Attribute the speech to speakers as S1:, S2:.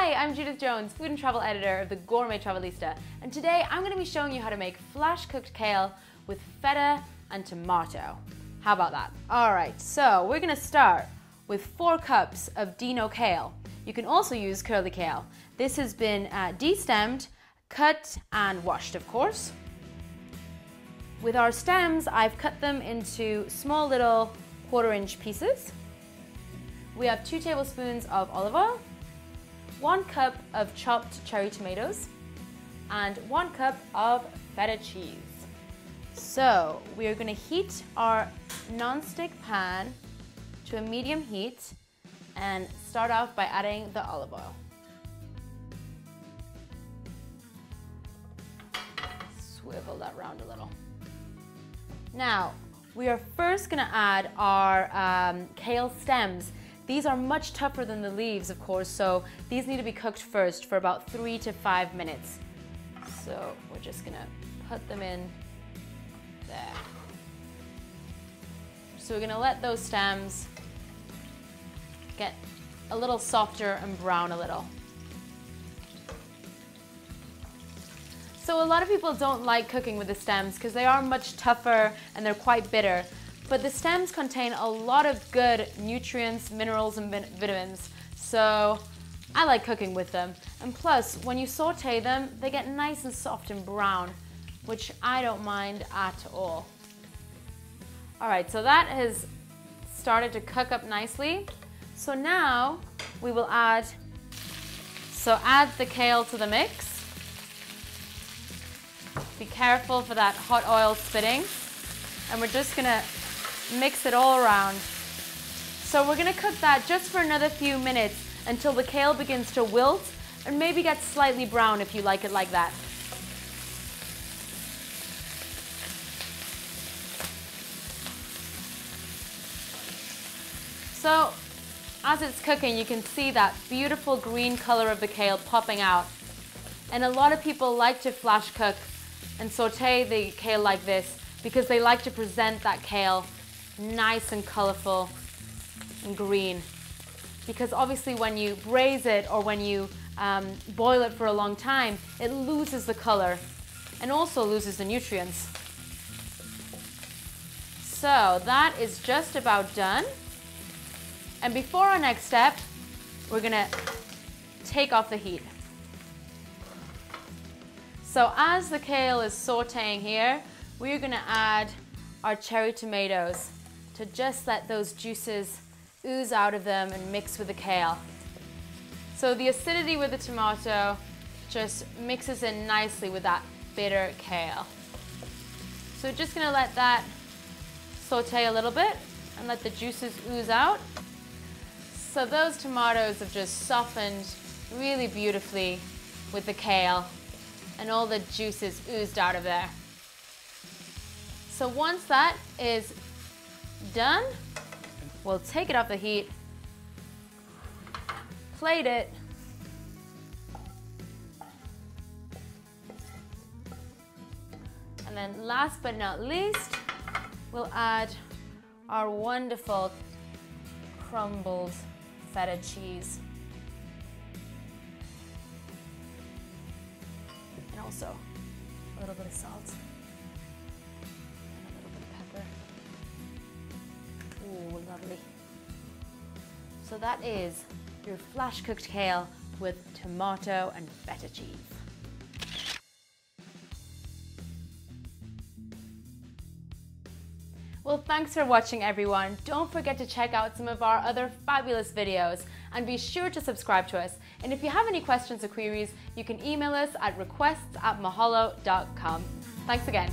S1: Hi, I'm Judith Jones, food and travel editor of the Gourmet Travelista, and today I'm going to be showing you how to make flash cooked kale with feta and tomato. How about that? Alright, so we're going to start with 4 cups of Dino kale. You can also use curly kale. This has been destemmed, cut and washed, of course. With our stems, I've cut them into small little 1/4-inch pieces. We have 2 tablespoons of olive oil, 1 cup of chopped cherry tomatoes, and 1 cup of feta cheese. So we are going to heat our non-stick pan to a medium heat and start off by adding the olive oil. Swivel that round a little. Now, we are first going to add our kale stems. These are much tougher than the leaves, of course, so these need to be cooked first for about 3 to 5 minutes. So we're just going to put them in there. So we're going to let those stems get a little softer and brown a little. So a lot of people don't like cooking with the stems because they are much tougher and they're quite bitter. But the stems contain a lot of good nutrients, minerals, and vitamins. So I like cooking with them. And plus, when you saute them, they get nice and soft and brown, which I don't mind at all. All right, so that has started to cook up nicely. So now we will add the kale to the mix. Be careful for that hot oil spitting. And we're just gonna mix it all around. So we're gonna cook that just for another few minutes until the kale begins to wilt and maybe get slightly brown if you like it like that. So as it's cooking, you can see that beautiful green color of the kale popping out. And a lot of people like to flash cook and saute the kale like this because they like to present that kale nice and colorful and green. Because obviously when you braise it or when you boil it for a long time, it loses the color and also loses the nutrients. So that is just about done. And before our next step, we're gonna take off the heat. So as the kale is sauteing here, we're gonna add our cherry tomatoes to just let those juices ooze out of them and mix with the kale. So the acidity with the tomato just mixes in nicely with that bitter kale. So we're just gonna let that saute a little bit and let the juices ooze out. So those tomatoes have just softened really beautifully with the kale and all the juices oozed out of there. So once that is done, we'll take it off the heat, plate it, and then last but not least, we'll add our wonderful crumbled feta cheese. And also a little bit of salt. Ooh, lovely. So that is your flash cooked kale with tomato and feta cheese. Well, thanks for watching, everyone. Don't forget to check out some of our other fabulous videos and be sure to subscribe to us. And if you have any questions or queries, you can email us at requests@mahalo.com. Thanks again.